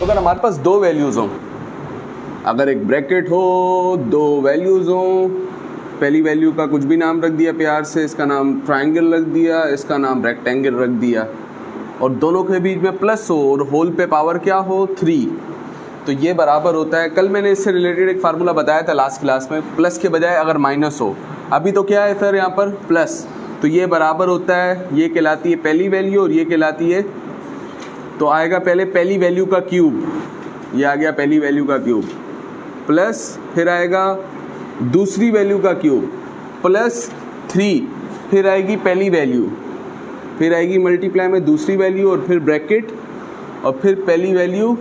अगर हमारे पास दो वैल्यूज़ हों, अगर एक ब्रैकेट हो, दो वैल्यूज़ हों, पहली वैल्यू का कुछ भी नाम रख दिया प्यार से, इसका नाम ट्रायंगल रख दिया, इसका नाम रेक्टेंगल रख दिया, और दोनों के बीच में प्लस हो और होल पे पावर क्या हो 3, तो ये बराबर होता है, कल मैंने इससे रिलेटेड एक फार्मूला बताया था लास्ट क्लास में, प्लस के बजाय अगर माइनस हो, अभी तो क्या है सर यहाँ पर प्लस, तो ये बराबर होता है, ये कहलाती है पहली वैल्यू और ये कहलाती है, तो आएगा पहले पहली वैल्यू का क्यूब, ये आ गया पहली वैल्यू का क्यूब, प्लस फिर आएगा दूसरी वैल्यू का क्यूब प्लस 3, फिर आएगी पहली वैल्यू, फिर आएगी मल्टीप्लाई में दूसरी वैल्यू और फिर ब्रैकेट और फिर पहली वैल्यू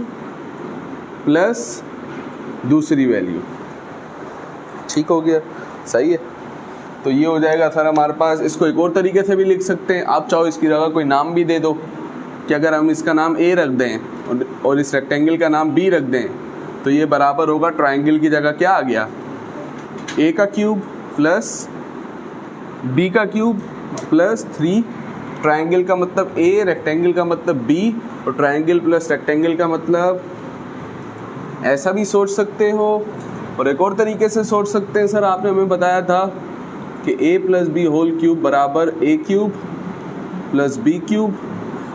प्लस दूसरी वैल्यू। ठीक हो गया, सही है। तो ये हो जाएगा सर हमारे पास। इसको एक और तरीके से भी लिख सकते हैं, आप चाहो इसकी जगह कोई नाम भी दे दो कि अगर हम इसका नाम ए रख दें और इस रेक्टेंगल का नाम बी रख दें, तो ये बराबर होगा ट्रायंगल की जगह क्या आ गया, ए का क्यूब प्लस बी का क्यूब प्लस 3, ट्रायंगल का मतलब ए, रेक्टेंगल का मतलब बी, और ट्रायंगल प्लस रेक्टेंगल का मतलब ऐसा भी सोच सकते हो, और एक और तरीके से सोच सकते हैं। सर आपने हमें बताया था कि a plus B whole cube बराबर a cube plus b cube.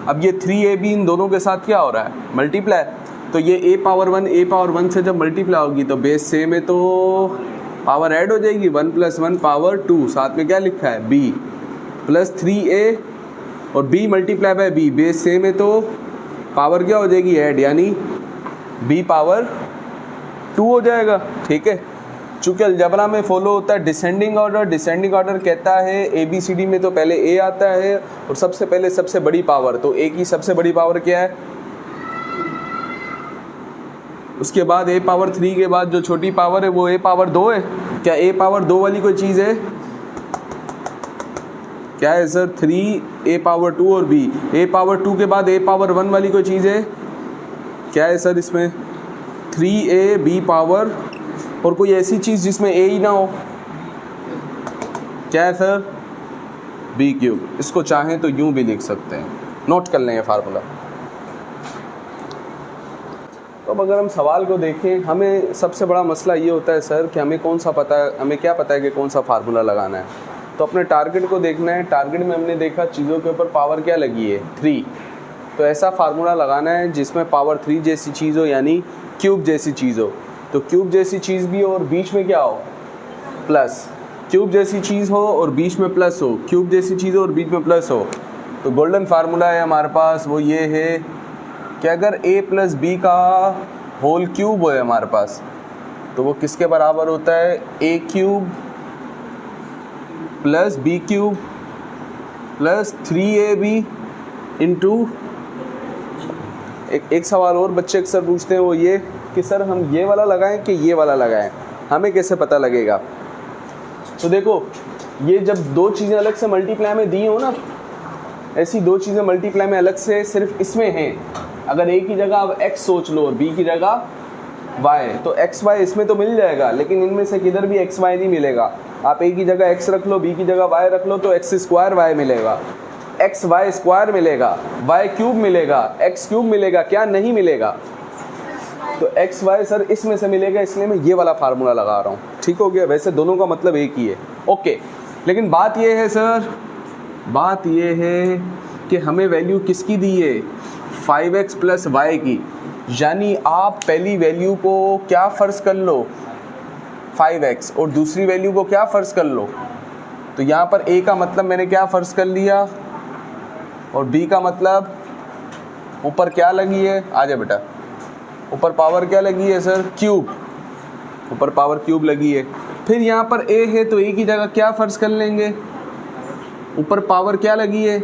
अब ये 3ab इन दोनों के साथ क्या हो रहा है, मल्टीप्लाई, तो ये a पावर 1 से जब मल्टीप्लाई होगी तो बेस सेम है तो पावर ऐड हो जाएगी, 1 + 1 पावर 2, साथ में क्या लिखा है b प्लस 3a और b multiply by b, base same है तो पावर क्या हो जाएगी ऐड, यानी b पावर 2 हो जाएगा। ठीक है, चूँकि अलजबरा में फॉलो होता है डिसेंडिंग ऑर्डर, डिसेंडिंग ऑर्डर कहता है ABCD में तो पहले a आता है और सबसे पहले सबसे बड़ी पावर, तो a की सबसे बड़ी पावर क्या है, उसके बाद a पावर 3 के बाद जो छोटी पावर है वो a पावर 2 है। क्या a पावर 2 वाली कोई चीज़ है, क्या है सर, 3 a पावर 2 और b, a पावर 2 के बाद a पावर 1 वाली कोई चीज़ है, क्या है सर इसमें 3a b पावर, और कोई ऐसी चीज़ जिसमें a ही ना हो, क्या है सर b क्यूब। इसको चाहें तो यूं भी लिख सकते हैं, नोट कर लेंगे फार्मूला। तो अब अगर हम सवाल को देखें, हमें सबसे बड़ा मसला ये होता है सर कि हमें कौन सा पता है, हमें क्या पता है कि कौन सा फार्मूला लगाना है, तो अपने टारगेट को देखना है। टारगेट में हमने देखा चीज़ों के ऊपर पावर क्या लगी है 3, तो ऐसा फार्मूला लगाना है जिसमें पावर 3 जैसी चीज़ हो, यानी क्यूब जैसी चीज़ हो। तो क्यूब जैसी चीज़ भी हो और बीच में क्या हो प्लस, क्यूब जैसी चीज़ हो और बीच में प्लस हो, क्यूब जैसी चीज़ हो और बीच में प्लस हो। तो गोल्डन फार्मूला है हमारे पास, वो ये है कि अगर a प्लस बी का होल क्यूब है हमारे पास, तो वो किसके बराबर होता है, a cube plus b cube plus 3ab into, एक सवाल और बच्चे अक्सर पूछते हैं, वो ये कि सर हम ये वाला लगाएं कि ये वाला लगाएं, हमें कैसे पता लगेगा। तो देखो, ये जब दो चीज़ें अलग से मल्टीप्लाई में दी हो ना, ऐसी दो चीज़ें मल्टीप्लाई में अलग से सिर्फ इसमें हैं, अगर a की जगह अब x सोच लो और b की जगह y, तो x y इसमें तो मिल जाएगा, लेकिन इनमें से किधर भी x y नहीं मिलेगा। आप a की जगह x रख लो, b की जगह y रख लो, तो x² y मिलेगा, x y² मिलेगा, y क्यूब मिलेगा, x क्यूब मिलेगा, क्या नहीं मिलेगा, तो x y सर इसमें से मिलेगा, इसलिए मैं ये वाला फार्मूला लगा रहा हूँ। ठीक हो गया, वैसे दोनों का मतलब एक ही है, ओके। लेकिन बात ये है सर, बात ये है कि हमें वैल्यू किसकी दी है, 5x प्लस y की, यानी आप पहली वैल्यू को क्या फ़र्ज़ कर लो 5x और दूसरी वैल्यू को क्या फ़र्ज़ कर लो, तो यहाँ पर a का मतलब मैंने क्या फ़र्ज़ कर लिया और b का मतलब ऊपर क्या लगी है, आजा बेटा, ऊपर पावर क्या लगी है सर, क्यूब, ऊपर पावर क्यूब लगी है। फिर यहाँ पर a है तो a की जगह क्या फ़र्ज़ कर लेंगे, ऊपर पावर क्या लगी है,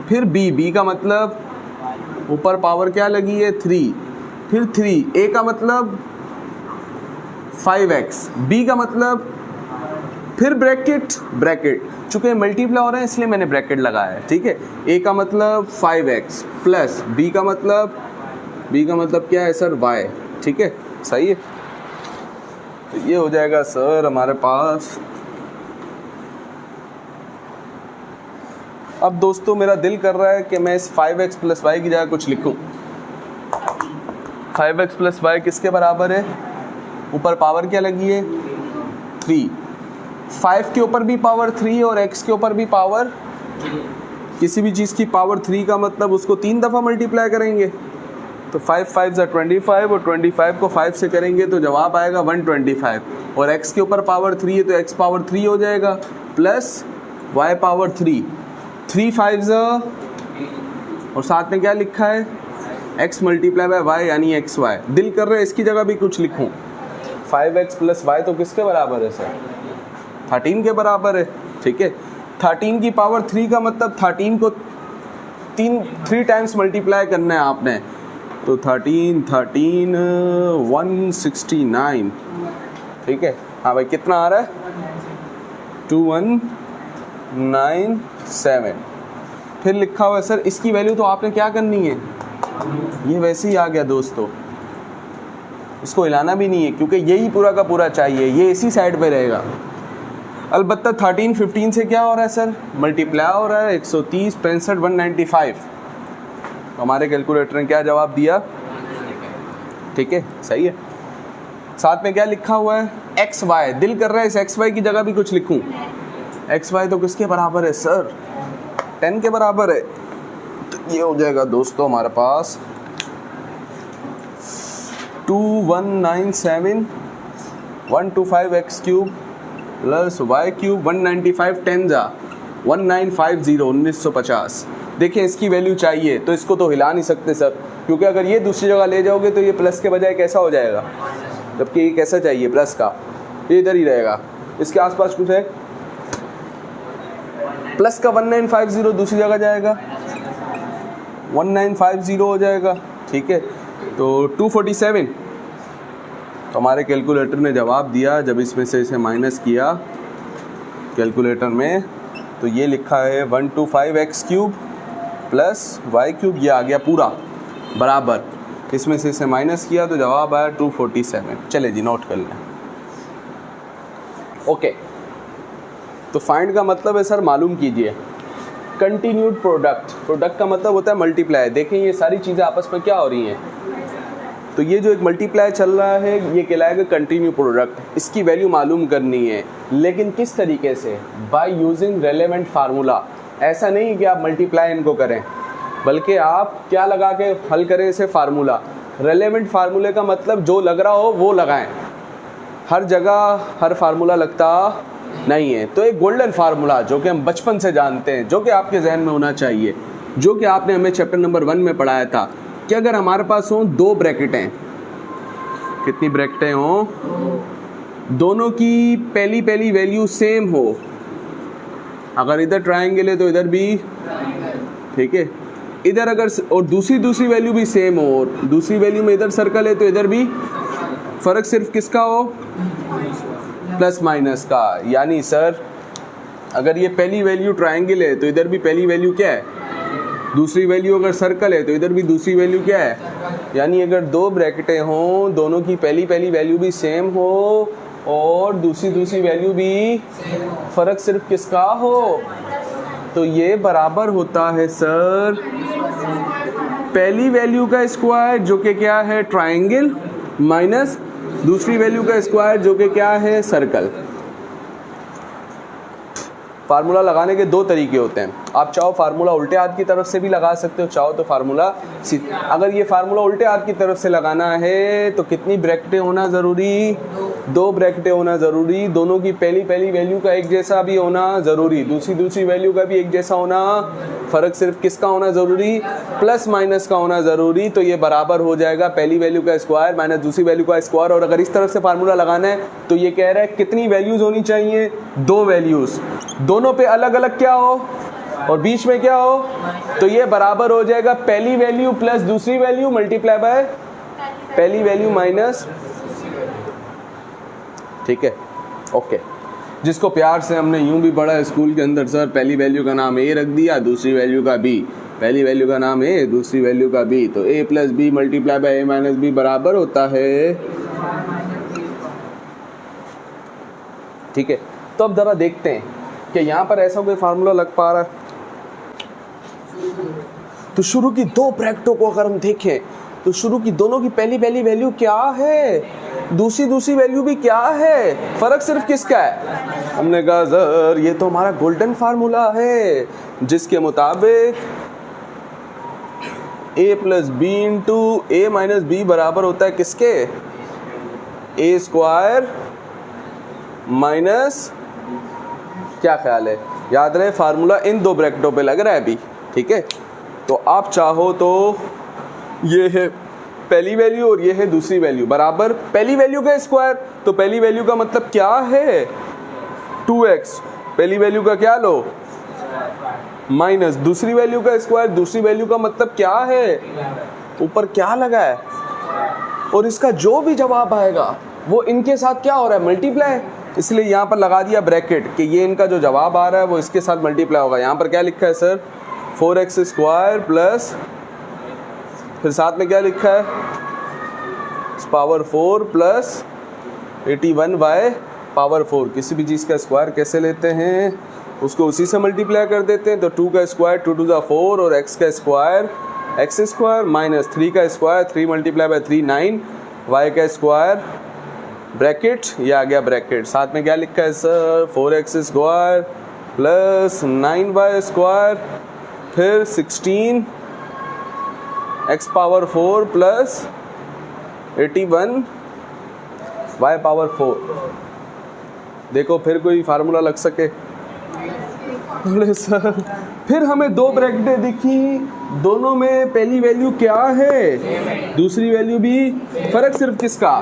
फिर b का मतलब ऊपर पावर क्या लगी है 3, फिर 3, a का मतलब 5x, b का मतलब फिर ब्रैकेट, चूँकि मल्टीप्लाई हो रहे हैं इसलिए मैंने ब्रैकेट लगाया है। ठीक है, a का मतलब 5x प्लस b का मतलब क्या है सर y। ठीक है, सही है, तो ये हो जाएगा सर हमारे पास। अब दोस्तों मेरा दिल कर रहा है कि मैं इस 5x प्लस y की जगह कुछ लिखूं, 5x प्लस वाई किसके बराबर है? ऊपर पावर क्या लगी है? 3। 5 के ऊपर भी पावर 3 और x के ऊपर भी पावर, किसी भी चीज़ की पावर 3 का मतलब उसको 3 दफ़ा मल्टीप्लाई करेंगे, तो 5 5 ज़ा 25 और 25 को 5 से करेंगे तो जवाब आएगा 125, और x के ऊपर पावर 3 है तो x पावर 3 हो जाएगा प्लस y पावर 3, 3 5 ज़ा, और साथ में क्या लिखा है? x मल्टीप्लाई बाय y यानी xy। दिल कर रहा है इसकी जगह भी कुछ लिखूं। 5x प्लस वाई तो किसके बराबर है सर? 13 के बराबर है। ठीक है, 13 की पावर 3 का मतलब 13 को 3 टाइम्स मल्टीप्लाई करना है आपने, तो 13 169। ठीक है, हाँ भाई कितना आ रहा है? 2197। फिर लिखा हुआ है सर इसकी वैल्यू तो आपने क्या करनी है, ये वैसे ही आ गया दोस्तों, इसको हिलाना भी नहीं है क्योंकि यही पूरा का पूरा चाहिए, ये इसी साइड पे रहेगा। अलबत्ता 13 15 से क्या हो रहा है सर? मल्टीप्लाई हो रहा है, 130 65 195। तो हमारे कैलकुलेटर ने क्या जवाब दिया? ठीक है, सही है। साथ में क्या लिखा हुआ है? X y. दिल कर रहा है इस एक्स वाई की जगह भी कुछ लिखूं। एक्स वाई तो किसके बराबर है सर? 10 के बराबर है, तो ये हो जाएगा दोस्तों हमारे पास 2197 125 x cube plus y cube 195 10 जा 1950 1950। देखिए इसकी वैल्यू चाहिए तो इसको तो हिला नहीं सकते सर, क्योंकि अगर ये दूसरी जगह ले जाओगे तो ये प्लस के बजाय कैसा हो जाएगा, जबकि ये कैसा चाहिए प्लस का, ये इधर ही रहेगा। इसके आसपास कुछ है, प्लस का 1950 दूसरी जगह जाएगा 1950 हो जाएगा। ठीक है, तो 247। तो हमारे कैलकुलेटर ने जवाब दिया, जब इसमें से इसे माइनस किया कैलकुलेटर में तो ये लिखा है 125 x cube plus y cube, ये आ गया पूरा बराबर, इसमें से इसे माइनस किया तो जवाब आया 247। चले जी नोट कर लें। ओके, तो फाइंड का मतलब है सर मालूम कीजिए कंटिन्यूड प्रोडक्ट। प्रोडक्ट का मतलब होता है मल्टीप्लाई। देखें ये सारी चीज़ें आपस में क्या हो रही हैं, तो ये जो एक मल्टीप्लाई चल रहा है ये कहलाएगा कंटिन्यू प्रोडक्ट। इसकी वैल्यू मालूम करनी है, लेकिन किस तरीके से? By using relevant formula. ऐसा नहीं कि आप मल्टीप्लाई इनको करें, बल्कि आप क्या लगा के हल करें इसे? फार्मूला। रेलेवेंट फार्मूले का मतलब जो लग रहा हो वो लगाएं, हर जगह हर फार्मूला लगता नहीं है। तो एक गोल्डन फार्मूला जो कि हम बचपन से जानते हैं, जो कि आपके जहन में होना चाहिए, जो कि आपने हमें चैप्टर नंबर 1 में पढ़ाया था कि अगर हमारे पास हो 2 ब्रैकेटें, कितनी ब्रैकेटें हो, दोनों की पहली वैल्यू सेम हो, अगर इधर ट्रायंगल है तो इधर भी, ठीक है, इधर अगर और दूसरी वैल्यू भी सेम हो, और दूसरी वैल्यू में इधर सर्कल है तो इधर भी, फ़र्क सिर्फ किसका हो? प्लस माइनस का। यानी सर अगर ये पहली वैल्यू ट्रायंगल है तो इधर भी पहली वैल्यू क्या है? दूसरी वैल्यू अगर सर्कल है तो इधर भी दूसरी वैल्यू क्या है? यानी अगर 2 ब्रैकेटें हों, दोनों की पहली वैल्यू भी सेम हो और दूसरी वैल्यू भी, फ़र्क सिर्फ किसका हो? तो ये बराबर होता है सर पहली वैल्यू का स्क्वायर जो कि क्या है? ट्रायंगल, माइनस दूसरी वैल्यू का स्क्वायर जो कि क्या है? सर्कल। फार्मूला लगाने के 2 तरीके होते हैं। आप चाहो फार्मूला उल्टे हाथ की तरफ से भी लगा सकते हो, चाहो तो फार्मूला अगर ये फार्मूला उल्टे हाथ की तरफ से लगाना है तो कितनी ब्रैकेटें होना ज़रूरी? 2 ब्रैकेटें होना ज़रूरी। दोनों की पहली वैल्यू का एक जैसा भी होना ज़रूरी, दूसरी वैल्यू का भी एक जैसा होना, फ़र्क सिर्फ किसका होना ज़रूरी? प्लस माइनस का होना ज़रूरी। तो ये बराबर हो जाएगा पहली वैल्यू का स्क्वायर माइनस दूसरी वैल्यू का स्क्वायर। और अगर इस तरफ से फार्मूला लगाना है तो ये कह रहा है कितनी वैल्यूज़ होनी चाहिए? 2 वैल्यूज़, दोनों पे अलग अलग क्या हो और बीच में क्या हो, तो ये बराबर हो जाएगा पहली वैल्यू प्लस दूसरी वैल्यू मल्टीप्लाई बाय पहली वैल्यू माइनस। ठीक है, ओके। जिसको प्यार से हमने यूं भी पढ़ा स्कूल के अंदर, सर पहली वैल्यू का नाम ए रख दिया, दूसरी वैल्यू का बी, पहली वैल्यू का नाम ए, दूसरी वैल्यू का बी, तो a plus b multiply by a minus B बराबर होता है। ठीक है, तो अब ज़रा देखते हैं कि यहाँ पर ऐसा कोई फार्मूला लग पा रहा है। तो शुरू की 2 ब्रैकेटों को अगर हम देखें तो शुरू की दोनों की पहली वैल्यू क्या है, दूसरी वैल्यू भी क्या है, फर्क सिर्फ किसका है। हमने कहा सर ये तो हमारा गोल्डन फार्मूला है जिसके मुताबिक a plus B into A minus B बराबर होता है किसके, ए स्क्वायर माइनस, क्या ख्याल है, याद रहे फार्मूला इन दो ब्रैकेटों पे लग रहा है अभी, ठीक है। तो आप चाहो तो ये है पहली वैल्यू और ये है दूसरी वैल्यू बराबर पहली वैल्यू का स्क्वायर, तो पहली वैल्यू का मतलब क्या है 2x, पहली वैल्यू का क्या लो माइनस दूसरी वैल्यू का स्क्वायर, दूसरी वैल्यू का मतलब क्या है, ऊपर क्या लगा है, और इसका जो भी जवाब आएगा वो इनके साथ क्या हो रहा है मल्टीप्लाई, इसलिए यहाँ पर लगा दिया ब्रैकेट कि ये इनका जो जवाब आ रहा है वो इसके साथ मल्टीप्लाई होगा। यहाँ पर क्या लिखा है सर 4x स्क्वायर प्लस, फिर साथ में क्या लिखा है पावर 4 प्लस 81y पावर 4। किसी भी चीज़ का स्क्वायर कैसे लेते हैं, उसको उसी से मल्टीप्लाई कर देते हैं। तो 2 का स्क्वायर 2 टू द 4 और x का स्क्वायर x स्क्वायर माइनस 3 का स्क्वायर 3 मल्टीप्लाई बाय 3 9, y का स्क्वायर ब्रैकेट, ये आ गया ब्रैकेट। साथ में क्या लिखा है sir 4x square plus 9y square, फिर 16 x power 4 plus 81 y power 4। देखो फिर कोई फार्मूला लग सके। अरे सर फिर हमें दो ब्रैकेटें दिखी, दोनों में पहली वैल्यू क्या है दूसरी वैल्यू भी, फर्क सिर्फ किसका,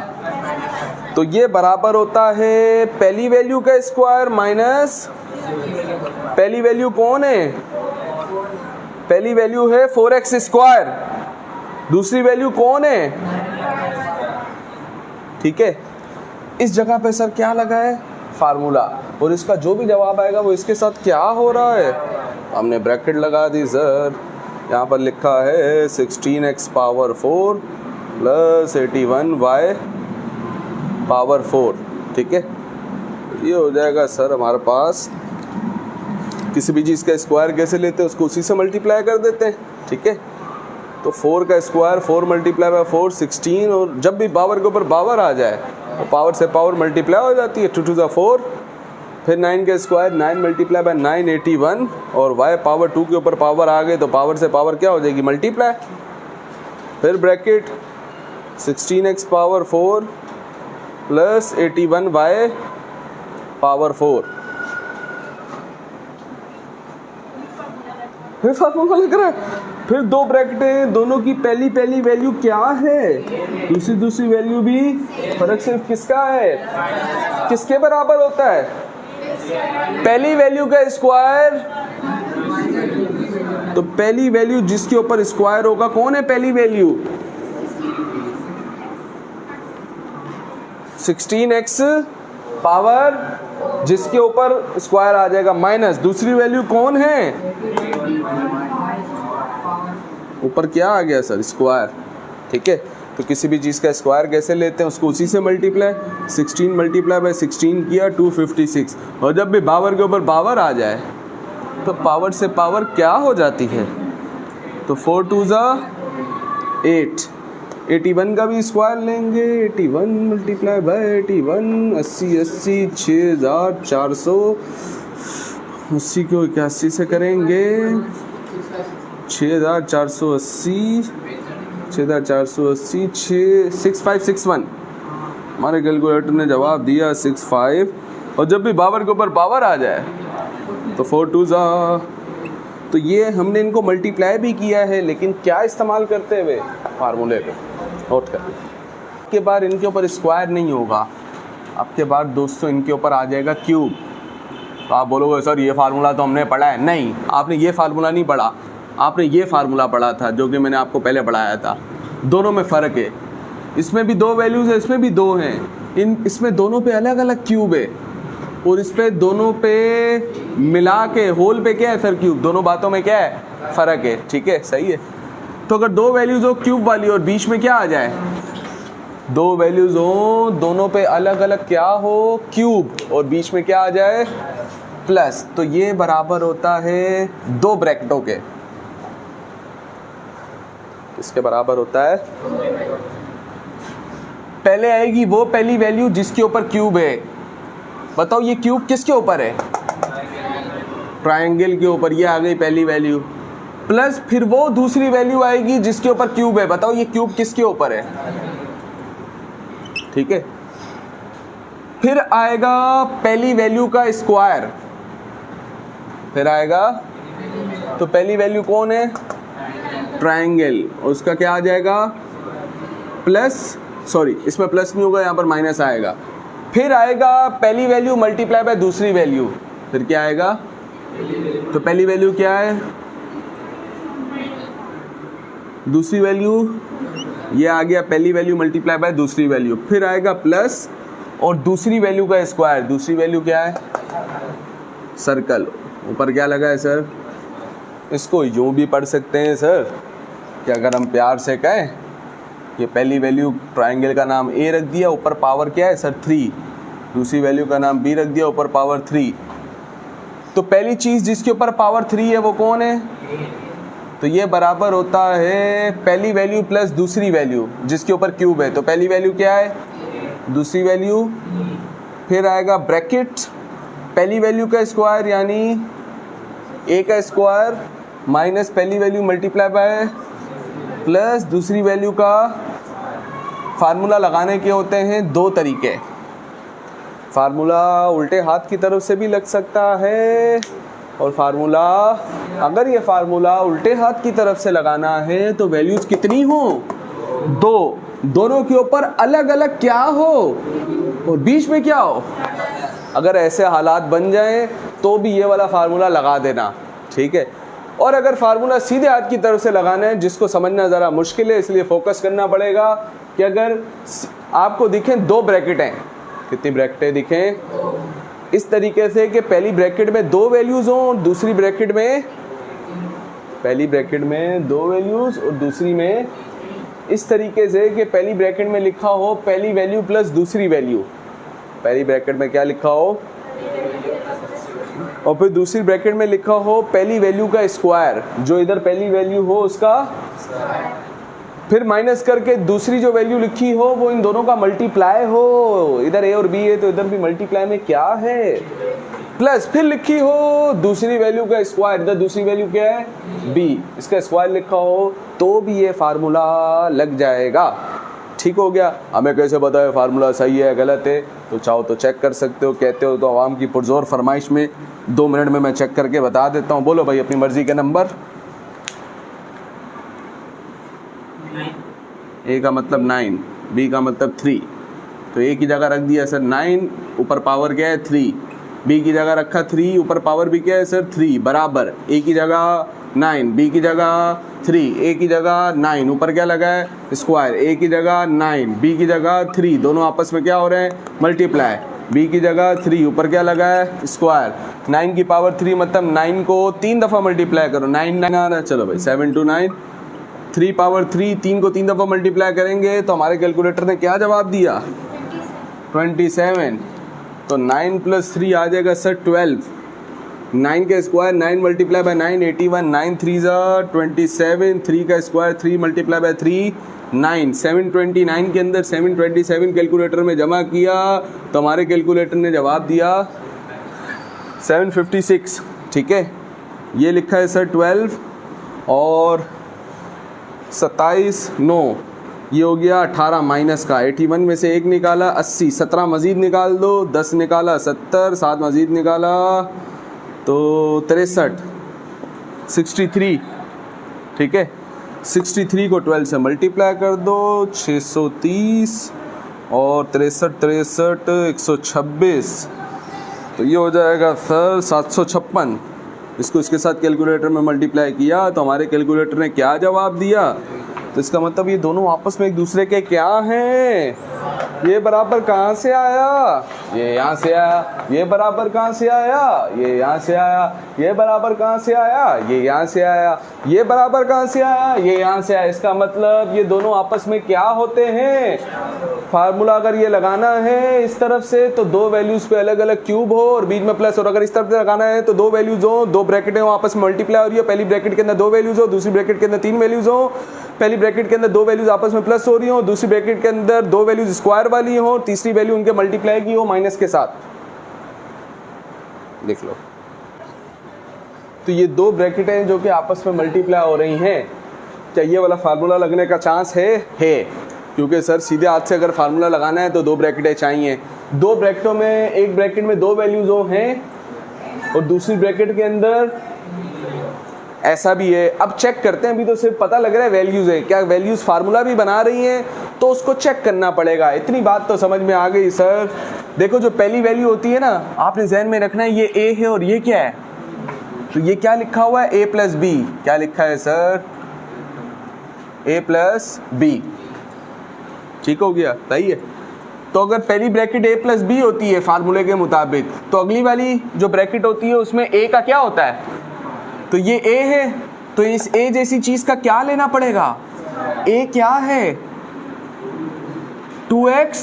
तो ये बराबर होता है पहली वैल्यू का स्क्वायर माइनस पहली वैल्यू कौन है, पहली वैल्यू है 4x स्क्वायर, दूसरी वैल्यू कौन है, ठीक है। इस जगह पे सर क्या लगा है फार्मूला, और इसका जो भी जवाब आएगा वो इसके साथ क्या हो रहा है, हमने ब्रैकेट लगा दी सर। यहाँ पर लिखा है 16x power 4 plus 81y power 4, ठीक है। ये हो जाएगा सर हमारे पास, किसी भी चीज़ का स्क्वायर कैसे लेते हैं उसको उसी से मल्टीप्लाई कर देते हैं, ठीक है। तो 4 का स्क्वायर 4 मल्टीप्लाई बाय 4 16, और जब भी पावर के ऊपर पावर आ जाए तो पावर से पावर मल्टीप्लाई हो जाती है 2 टू द 4, फिर 9 का स्क्वायर 9 मल्टीप्लाई बाय 9 81, और y पावर 2 के ऊपर पावर आ गए तो पावर से पावर क्या हो जाएगी मल्टीप्लाई, फिर bracket 16x power 4 plus 81y power 4। फिर फार्मूला लग रहा है, फिर दो ब्रैकेटें, दोनों की पहली वैल्यू क्या है दूसरी वैल्यू भी, फर्क सिर्फ किसका है, किसके बराबर होता है, पहली वैल्यू का स्क्वायर, तो पहली वैल्यू जिसके ऊपर स्क्वायर होगा कौन है पहली वैल्यू 16x पावर, जिसके ऊपर स्क्वायर आ जाएगा माइनस दूसरी वैल्यू कौन है, ऊपर क्या आ गया सर स्क्वायर, ठीक है। तो किसी भी चीज़ का स्क्वायर कैसे लेते हैं उसको उसी से मल्टीप्लाई, 16 मल्टीप्लाई बाय 16 किया 256, और जब भी पावर के ऊपर पावर आ जाए तो पावर से पावर क्या हो जाती है, तो 4 2 ज़ा 8, 81 का भी स्क्वायर लेंगे, 81 मल्टीप्लाई बाय 81 80 80 6400, 80 को 81 से करेंगे 6480 6561, हमारे कैलकुलेटर ने जवाब दिया 65, और जब भी पावर के ऊपर पावर आ जाए तो 4 2 ज़ा, तो ये हमने इनको मल्टीप्लाई भी किया है, लेकिन क्या इस्तेमाल करते हुए फार्मूले पे नोट कर। आपके बार इनके ऊपर स्क्वायर नहीं होगा, आपके बार दोस्तों इनके ऊपर आ जाएगा क्यूब। तो आप बोलोगे सर ये फार्मूला तो हमने पढ़ा है, नहीं आपने ये फार्मूला नहीं पढ़ा, आपने ये फार्मूला पढ़ा था जो कि मैंने आपको पहले पढ़ाया था। दोनों में फ़र्क है, इसमें भी दो वैल्यूज़ है, इसमें भी दो हैं, इसमें दोनों पे अलग अलग क्यूब है, और इस पे दोनों पे मिला के होल पे क्या है सर क्यूब, दोनों बातों में क्या है फ़र्क है, ठीक है सही है। तो अगर दो वैल्यूज़ हो क्यूब वाली और बीच में क्या आ जाए, दो वैल्यूज़ हो दोनों पे अलग अलग क्या हो क्यूब, और बीच में क्या आ जाए प्लस, तो ये बराबर होता है दो ब्रैकेटों के, इसके बराबर होता है, पहले आएगी वो पहली वैल्यू जिसके ऊपर क्यूब है। बताओ ये क्यूब किसके ऊपर है? ट्रायंगल के ऊपर। ये आ गई पहली वैल्यू, प्लस फिर वो दूसरी वैल्यू आएगी जिसके ऊपर क्यूब है। बताओ ये क्यूब किसके ऊपर है? ठीक है। फिर आएगा पहली वैल्यू का स्क्वायर, फिर आएगा, तो पहली वैल्यू कौन है? ट्रायंगल, उसका क्या आ जाएगा? प्लस, सॉरी इसमें प्लस नहीं होगा, यहाँ पर माइनस आएगा। फिर आएगा पहली वैल्यू मल्टीप्लाई बाय दूसरी वैल्यू, फिर क्या आएगा? तो पहली वैल्यू क्या है? दूसरी वैल्यू, ये आ गया पहली वैल्यू मल्टीप्लाई बाय दूसरी वैल्यू, फिर आएगा प्लस और दूसरी वैल्यू का स्क्वायर। दूसरी वैल्यू क्या है? सर्कल। ऊपर क्या लगा है सर? इसको यूं भी पढ़ सकते हैं सर कि अगर हम प्यार से कहें, ये पहली वैल्यू ट्रायंगल का नाम ए रख दिया, ऊपर पावर क्या है सर? 3। दूसरी वैल्यू का नाम बी रख दिया, ऊपर पावर 3। तो पहली चीज़ जिसके ऊपर पावर 3 है वो कौन है? तो ये बराबर होता है पहली वैल्यू प्लस दूसरी वैल्यू जिसके ऊपर क्यूब है। तो पहली वैल्यू क्या है? दूसरी वैल्यू, फिर आएगा ब्रैकेट पहली वैल्यू का स्क्वायर यानी ए का स्क्वायर माइनस पहली वैल्यू मल्टीप्लाई बाय प्लस दूसरी वैल्यू का। फार्मूला लगाने के होते हैं दो तरीके। फार्मूला उल्टे हाथ की तरफ से भी लग सकता है, और फार्मूला, अगर ये फार्मूला उल्टे हाथ की तरफ से लगाना है तो वैल्यूज कितनी हो? 2। दोनों के ऊपर अलग अलग क्या हो और बीच में क्या हो। अगर ऐसे हालात बन जाएं तो भी ये वाला फार्मूला लगा देना, ठीक है। और अगर फार्मूला सीधे हाथ की तरफ से लगाना है, जिसको समझना ज़रा मुश्किल है, इसलिए फोकस करना पड़ेगा कि अगर आपको दिखें 2 ब्रैकेट हैं, कितनी ब्रैकेटें दिखें? इस तरीके से कि पहली ब्रैकेट में 2 वैल्यूज़ हों और दूसरी ब्रैकेट में, पहली ब्रैकेट में 2 वैल्यूज़ और दूसरी में इस तरीके से कि पहली ब्रैकेट में लिखा हो पहली वैल्यू प्लस दूसरी वैल्यू। पहली ब्रैकेट में क्या लिखा हो, और फिर दूसरी ब्रैकेट में लिखा हो पहली वैल्यू का स्क्वायर, जो इधर पहली वैल्यू हो उसका, फिर माइनस करके दूसरी जो वैल्यू लिखी हो वो इन दोनों का मल्टीप्लाई हो। इधर ए और बी है तो इधर भी मल्टीप्लाई में क्या है? प्लस, फिर लिखी हो दूसरी वैल्यू का स्क्वायर, इधर दूसरी वैल्यू क्या है? बी, इसका स्क्वायर लिखा हो तो भी ये फार्मूला लग जाएगा। ठीक हो गया। हमें कैसे बताए फार्मूला सही है गलत है? तो चाहो तो चेक कर सकते हो, कहते हो तो आवाम की पुरजोर फरमाइश में 2 मिनट में मैं चेक करके बता देता हूँ। बोलो भाई अपनी मर्जी के नंबर। ए का मतलब 9, बी का मतलब 3, तो ए की जगह रख दिया सर 9, ऊपर पावर क्या है 3, बी की जगह रखा 3, ऊपर पावर भी क्या है सर 3, बराबर ए की जगह 9, बी की जगह 3, ए की जगह 9, ऊपर क्या लगा है स्क्वायर, ए की जगह 9, बी की जगह 3, दोनों आपस में क्या हो रहे हैं? मल्टीप्लाई। बी की जगह 3, ऊपर क्या लगा है स्क्वायर, 9 की पावर 3 मतलब 9 को 3 दफ़ा मल्टीप्लाई करो, 9 9 आ रहा है। चलो भाई 7 2 9, 3 पावर 3, 3 को 3 दफ़ा मल्टीप्लाई करेंगे तो हमारे कैलकुलेटर ने क्या जवाब दिया? 27। तो 9 + 3 आ जाएगा सर 12। 9 का स्क्वायर 9 मल्टीप्लाई बाय 9 81, 9 3 27, 3 का स्क्वायर 3 मल्टीप्लाई बाय 3 9, 729 के अंदर 727 कैलकुलेटर में जमा किया तो हमारे कैलकुलेटर ने जवाब दिया 756। ठीक है, ये लिखा है सर 12 और 27 9, ये हो गया 18 माइनस का 81 में से 1 निकाला 80, 17 मज़ीद निकाल दो, 10 निकाला 70, 7 मज़ीद निकाला तो 63 63। ठीक है, 63 को 12 से मल्टीप्लाई कर दो, 630 और 63 126, तो ये हो जाएगा सर 756। इसको इसके साथ कैलकुलेटर में मल्टीप्लाई किया तो हमारे कैलकुलेटर ने क्या जवाब दिया? तो इसका मतलब ये दोनों आपस में एक दूसरे के क्या हैं? ये बराबर कहाँ से आया? ये यहाँ से आया, ये बराबर कहाँ से आया, ये यहाँ से आया, ये बराबर कहाँ से आया, ये यहाँ से आया, ये बराबर कहाँ से आया, ये यहाँ से आया। इसका मतलब ये दोनों आपस में क्या होते हैं, फार्मूला अगर ये लगाना है इस तरफ से तो दो वैल्यूज पे अलग अलग क्यूब हो और बीच में प्लस, और अगर इस तरफ से लगाना है तो दो वैल्यूज हो, दो ब्रैकेटें हो, आपस में मल्टीप्लाई हो रही है, पहली ब्रैकेट के अंदर दो वैल्यूज हो, दूसरी ब्रैकेट के अंदर तीन वैल्यूज हो, पहली ब्रैकेट के अंदर दो वैल्यूज आपस में प्लस हो रही हो, दूसरी ब्रैकेट के अंदर दो वैल्यूज स्क्वायर वाली हो, तीसरी वैल्यू उनके मल्टीप्लाई की हो माइनस के साथ। देख लो, तो ये दो ब्रैकेटें जो कि आपस में मल्टीप्लाई हो रही हैं, क्या ये वाला फार्मूला लगने का चांस है? क्योंकि सर सीधे हाथ से अगर फार्मूला लगाना है तो दो ब्रैकेटें चाहिए, दो ब्रैकेटों में एक ब्रैकेट में दो वैल्यूज हो हैं और दूसरी ब्रैकेट के अंदर ऐसा भी है। अब चेक करते हैं, अभी तो सिर्फ पता लग रहा है वैल्यूज है, क्या वैल्यूज फार्मूला भी बना रही हैं तो उसको चेक करना पड़ेगा। इतनी बात तो समझ में आ गई सर। देखो जो पहली वैल्यू होती है ना, आपने ध्यान में रखना है ये a है और ये क्या है, तो ये क्या लिखा हुआ है, a प्लस बी। क्या लिखा है सर, a प्लस बी। ठीक हो गया, सही है। तो अगर पहली ब्रैकेट a प्लस बी होती है फार्मूले के मुताबिक, तो अगली वाली जो ब्रैकेट होती है उसमें a का क्या होता है, तो ये a है, तो इस a जैसी चीज का क्या लेना पड़ेगा, a क्या है 2x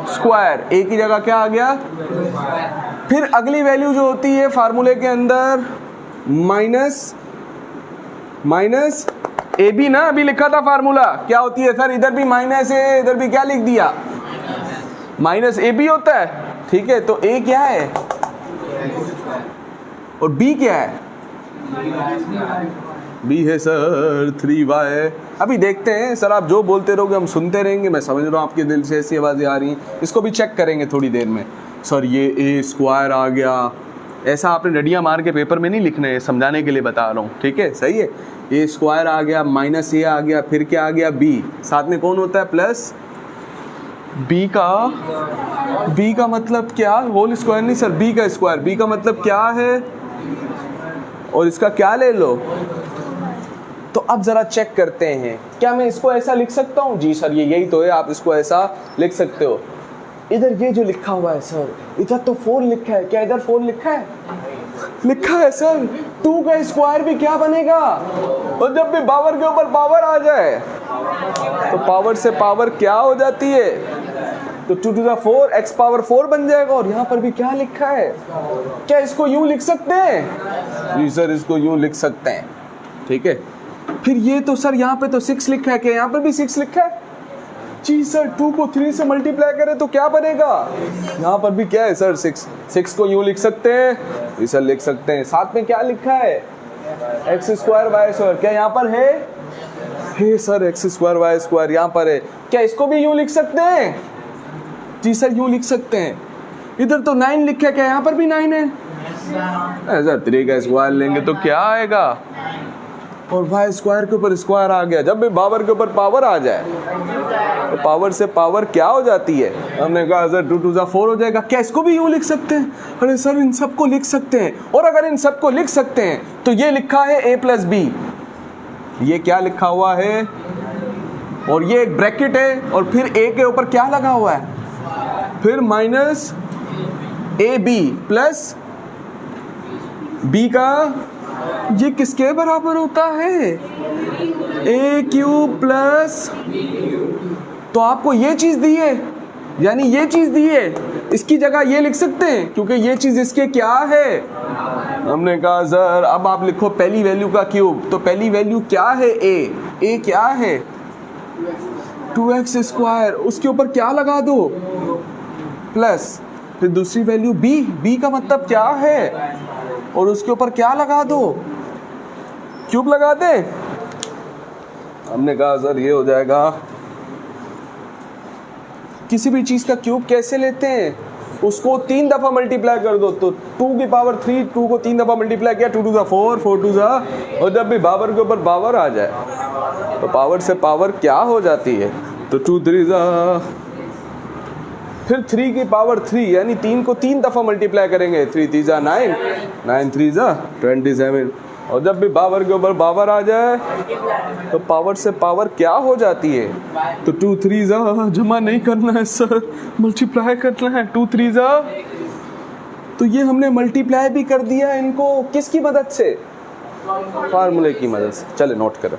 स्क्वायर, a की जगह क्या आ गया। फिर अगली वैल्यू जो होती है फार्मूले के अंदर माइनस ए बी ना, अभी लिखा था फार्मूला, क्या होती है सर, इधर भी माइनस है, इधर भी क्या लिख दिया, माइनस ए बी होता है। ठीक है, तो a क्या है और b क्या है, b है सर 3y। अभी देखते हैं सर, आप जो बोलते रहोगे हम सुनते रहेंगे। मैं समझ रहा हूँ आपके दिल से ऐसी आवाज़ें आ रही हैं, इसको भी चेक करेंगे थोड़ी देर में। सर ये a स्क्वायर आ गया, ऐसा आपने डडियाँ मार के पेपर में नहीं लिखना है, समझाने के लिए बता रहा हूँ। ठीक है, सही है। a स्क्वायर आ गया, माइनस a आ गया, फिर क्या आ गया b, साथ में कौन होता है प्लस b का मतलब क्या, होल स्क्वायर नहीं सर, b का स्क्वायर, b का मतलब क्या है और इसका क्या ले लो। तो अब जरा चेक करते हैं, क्या मैं इसको ऐसा लिख सकता हूँ, जी सर ये यही तो है, आप इसको ऐसा लिख सकते हो। इधर ये जो लिखा हुआ है सर, इधर तो 4 लिखा है, क्या इधर 4 लिखा है, लिखा है सर। 2 का स्क्वायर भी क्या बनेगा, और जब भी पावर के ऊपर पावर आ जाए तो पावर से पावर क्या हो जाती है, तो 2 to the 4 x पावर 4 बन जाएगा। और यहाँ पर भी क्या लिखा है, क्या इसको यूं लिख सकते हैं, जी सर इसको यूं लिख सकते हैं। ठीक है, फिर ये तो सर यहाँ पे तो 6 लिखा है, क्या यहाँ पर भी 6 लिखा है, जी सर 2 को 3 से मल्टीप्लाई करें तो क्या बनेगा, यहाँ पर भी क्या है सर 6 को यूं लिख सकते हैं, जी सर लिख सकते हैं। साथ में क्या लिखा है, एक्स स्क्वायर वाई स्क्वायर, क्या यहाँ पर है sir x square y square यहाँ पर है, क्या इसको भी यूं लिख सकते हैं, जी सर यूं लिख सकते हैं। इधर तो 9 लिखा है, क्या यहाँ पर भी 9 है, सर 3 का स्क्वायर लेंगे तो क्या आएगा, और वाई स्क्वायर के ऊपर स्क्वायर आ गया। जब भी पावर के ऊपर पावर आ जाए तो पावर से पावर क्या हो जाती है, हमने कहा सर 2 to the 4 हो जाएगा, क्या इसको भी यूं लिख सकते हैं, अरे सर इन सबको लिख सकते हैं। और अगर इन सबको लिख सकते हैं तो ये लिखा है a प्लस बी, ये क्या लिखा हुआ है, और ये एक ब्रैकेट है और फिर a के ऊपर क्या लगा हुआ है, फिर minus A B plus b का, ये किसके बराबर होता है, ए क्यूब प्लस, तो आपको ये चीज दी है, यानी ये चीज दी है, इसकी जगह ये लिख सकते हैं क्योंकि ये चीज इसके क्या है। हमने कहा सर अब आप लिखो पहली वैल्यू का क्यूब, तो पहली वैल्यू क्या है ए क्या है 2x स्क्वायर, उसके ऊपर क्या लगा दो प्लस, फिर दूसरी वैल्यू b का मतलब क्या है, और उसके ऊपर क्या लगा दो, क्यूब लगा दे। हमने कहा सर ये हो जाएगा, किसी भी चीज का क्यूब कैसे लेते हैं, उसको 3 दफा मल्टीप्लाई कर दो, तो 2 की पावर 3, 2 को 3 दफा मल्टीप्लाई किया, 2 to the 4, 4 to the, और जब भी पावर के ऊपर पावर आ जाए तो पावर से पावर क्या हो जाती है, तो 2 3 फिर 3 की पावर 3, यानी 3 को 3 दफा मल्टीप्लाई करेंगे, 3 3 9, 9 3 27, और जब भी पावर के ऊपर पावर आ जाए तो पावर से पावर क्या हो जाती है? तो 2 3 जमा नहीं करना है सर, मल्टीप्लाई करना है 2 3 तो ये हमने मल्टीप्लाई भी कर दिया इनको किसकी मदद से? फार्मूले की मदद से। चले नोट करें।